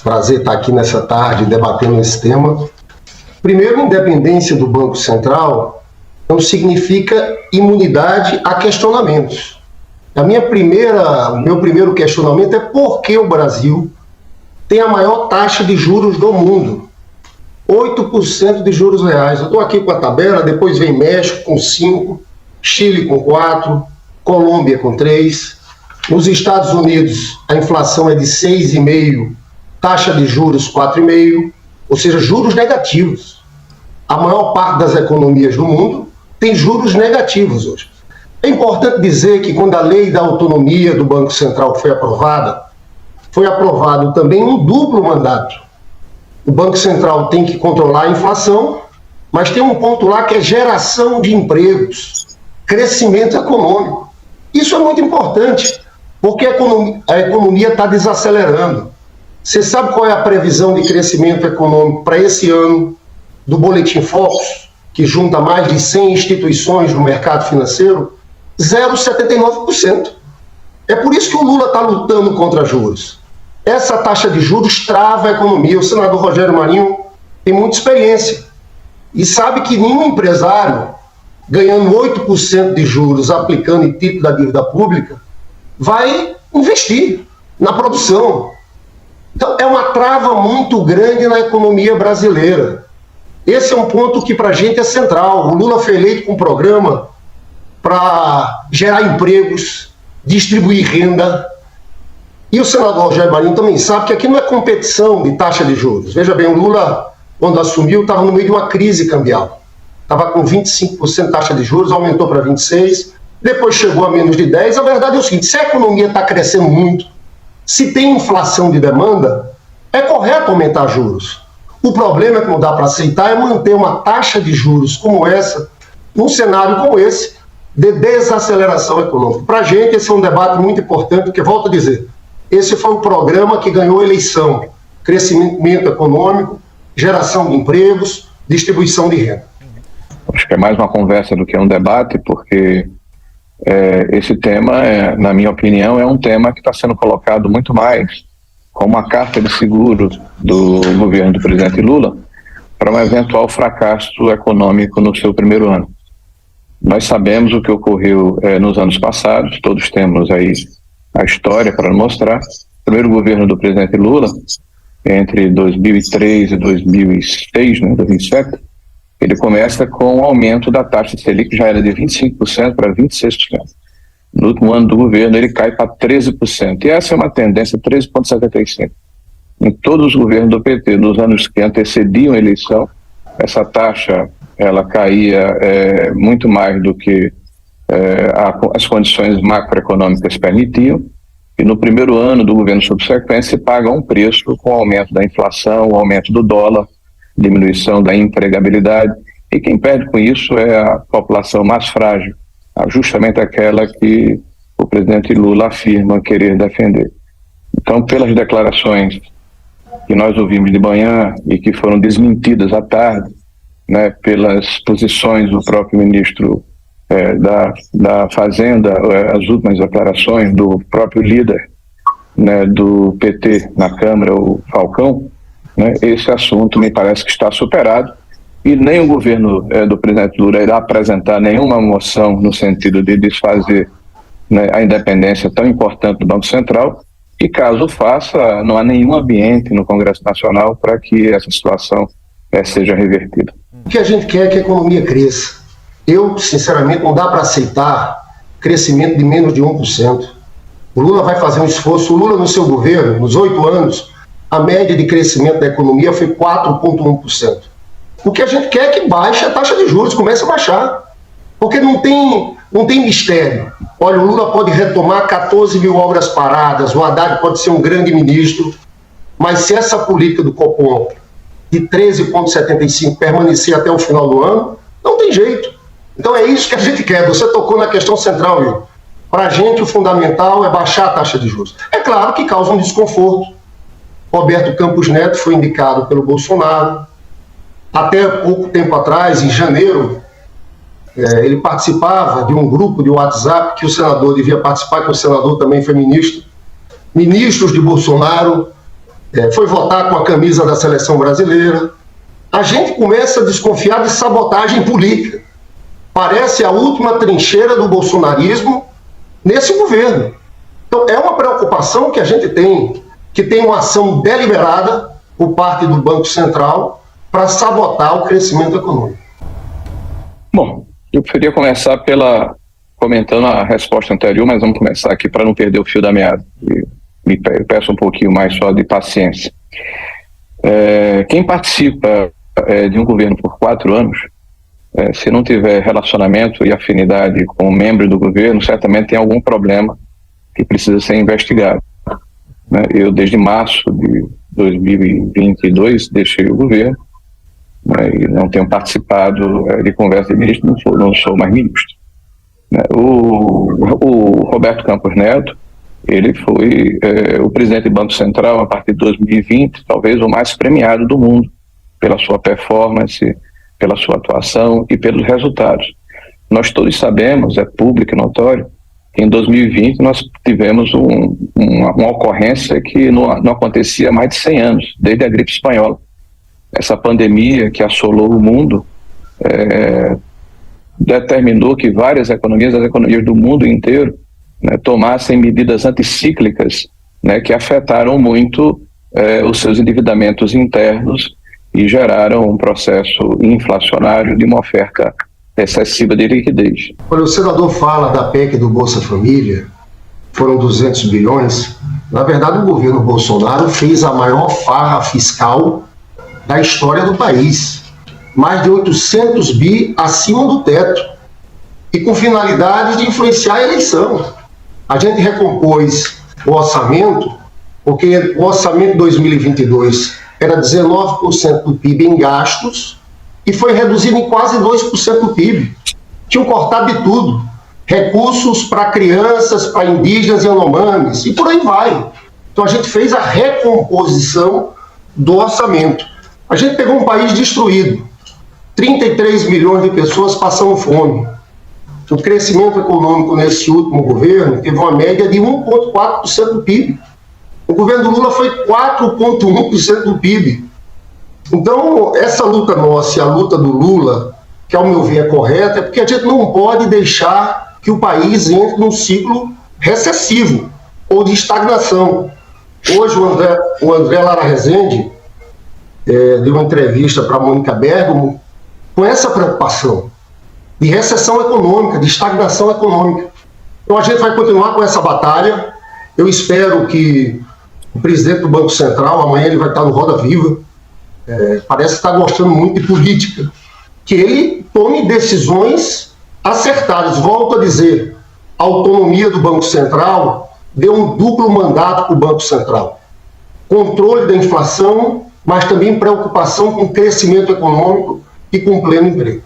Prazer estar aqui nessa tarde debatendo esse tema. Primeiro, independência do Banco Central não significa imunidade a questionamentos. O meu primeiro questionamento é por que o Brasil tem a maior taxa de juros do mundo. 8% de juros reais. Eu estou aqui com a tabela, depois vem México com 5%, Chile com 4%, Colômbia com 3%. Nos Estados Unidos, a inflação é de 6,5%, taxa de juros 4,5%, ou seja, juros negativos. A maior parte das economias do mundo tem juros negativos hoje. É importante dizer que quando a lei da autonomia do Banco Central foi aprovado também um duplo mandato. O Banco Central tem que controlar a inflação, mas tem um ponto lá que é geração de empregos, crescimento econômico. Isso é muito importante, porque a economia está desacelerando. Você sabe qual é a previsão de crescimento econômico para esse ano do Boletim Focus, que junta mais de 100 instituições no mercado financeiro? 0,79%. É por isso que o Lula está lutando contra juros. Essa taxa de juros trava a economia. O senador Rogério Marinho tem muita experiência e sabe que nenhum empresário ganhando 8% de juros aplicando em título da dívida pública vai investir na produção. Então, é uma trava muito grande na economia brasileira. Esse é um ponto que para a gente é central. O Lula foi eleito com um programa para gerar empregos, distribuir renda. E o senador Rogério Marinho também sabe que aqui não é competição de taxa de juros. Veja bem, o Lula, quando assumiu, estava no meio de uma crise cambial. Estava com 25% de taxa de juros, aumentou para 26%, depois chegou a menos de 10%. A verdade é o seguinte, se a economia está crescendo muito, se tem inflação de demanda, é correto aumentar juros. O problema que não dá para aceitar é manter uma taxa de juros como essa, num cenário como esse, de desaceleração econômica. Para a gente, esse é um debate muito importante, porque, volto a dizer, esse foi um programa que ganhou eleição, crescimento econômico, geração de empregos, distribuição de renda. Acho que é mais uma conversa do que um debate, porque esse tema, na minha opinião, é um tema que está sendo colocado muito mais como uma carta de seguro do governo do presidente Lula para um eventual fracasso econômico no seu primeiro ano. Nós sabemos o que ocorreu nos anos passados, todos temos aí a história para mostrar. O primeiro governo do presidente Lula, entre 2003 e 2006, 2007, ele começa com o aumento da taxa Selic, que já era de 25% para 26%. No último ano do governo, ele cai para 13%. E essa é uma tendência, 13,75%. Em todos os governos do PT, nos anos que antecediam a eleição, essa taxa ela caía muito mais do que as condições macroeconômicas permitiam. E no primeiro ano do governo subsequente, se paga um preço com o aumento da inflação, o aumento do dólar, diminuição da empregabilidade, e quem perde com isso é a população mais frágil, justamente aquela que o presidente Lula afirma querer defender. Então, pelas declarações que nós ouvimos de manhã e que foram desmentidas à tarde, né, pelas posições do próprio ministro da Fazenda, as últimas declarações do próprio líder, né, do PT na Câmara, o Falcão, né, esse assunto me parece que está superado e nem o governo do presidente Lula irá apresentar nenhuma moção no sentido de desfazer, né, a independência tão importante do Banco Central, e caso faça, não há nenhum ambiente no Congresso Nacional para que essa situação seja revertida. O que a gente quer é que a economia cresça. Eu, sinceramente, não dá para aceitar crescimento de menos de 1%. O Lula vai fazer um esforço. O Lula, no seu governo, nos 8 anos, a média de crescimento da economia foi 4,1%. O que a gente quer é que baixe a taxa de juros, comece a baixar. Porque não tem mistério. Olha, o Lula pode retomar 14 mil obras paradas, o Haddad pode ser um grande ministro, mas se essa política do Copom de 13,75 permanecer até o final do ano, não tem jeito. Então é isso que a gente quer. Você tocou na questão central, Will. Para a gente o fundamental é baixar a taxa de juros. É claro que causa um desconforto. Roberto Campos Neto foi indicado pelo Bolsonaro. Até pouco tempo atrás, em janeiro, ele participava de um grupo de WhatsApp que o senador devia participar, que o senador também foi ministro. Ministros de Bolsonaro foi votar com a camisa da seleção brasileira. A gente começa a desconfiar de sabotagem política. Parece a última trincheira do bolsonarismo nesse governo. Então, é uma preocupação que a gente tem, que tem uma ação deliberada por parte do Banco Central para sabotar o crescimento econômico. Bom, eu preferia começar comentando a resposta anterior, mas vamos começar aqui para não perder o fio da meada. Me peço um pouquinho mais só de paciência. Quem participa de um governo por 4 anos, se não tiver relacionamento e afinidade com um membro do governo, certamente tem algum problema que precisa ser investigado. Eu, desde março de 2022, deixei o governo, e não tenho participado de conversa de ministro, não sou mais ministro. O Roberto Campos Neto, ele foi o presidente do Banco Central a partir de 2020, talvez o mais premiado do mundo, pela sua performance, pela sua atuação e pelos resultados. Nós todos sabemos, é público e notório, que em 2020 nós tivemos uma ocorrência que não acontecia há mais de 100 anos, desde a gripe espanhola. Essa pandemia que assolou o mundo determinou que várias economias, as economias do mundo inteiro, tomassem medidas anticíclicas, que afetaram muito os seus endividamentos internos e geraram um processo inflacionário de uma oferta excessiva de liquidez. Quando o senador fala da PEC do Bolsa Família, foram 200 bilhões, na verdade o governo Bolsonaro fez a maior farra fiscal da história do país. Mais de 800 bi acima do teto e com finalidade de influenciar a eleição. A gente recompôs o orçamento, porque o orçamento de 2022 era 19% do PIB em gastos e foi reduzido em quase 2% do PIB. Tinham cortado de tudo. Recursos para crianças, para indígenas e anomames, e por aí vai. Então a gente fez a recomposição do orçamento. A gente pegou um país destruído. 33 milhões de pessoas passando fome. O crescimento econômico nesse último governo teve uma média de 1,4% do PIB. O governo do Lula foi 4,1% do PIB. Então, essa luta nossa e a luta do Lula, que ao meu ver é correta, é porque a gente não pode deixar que o país entre num ciclo recessivo ou de estagnação. Hoje o André Lara Rezende deu uma entrevista para a Mônica Bergamo com essa preocupação de recessão econômica, de estagnação econômica. Então a gente vai continuar com essa batalha. Eu espero que o presidente do Banco Central, amanhã ele vai estar no Roda Viva, parece estar gostando muito de política, que ele tome decisões acertadas. Volto a dizer, a autonomia do Banco Central deu um duplo mandato para o Banco Central. Controle da inflação, mas também preocupação com o crescimento econômico e com pleno emprego.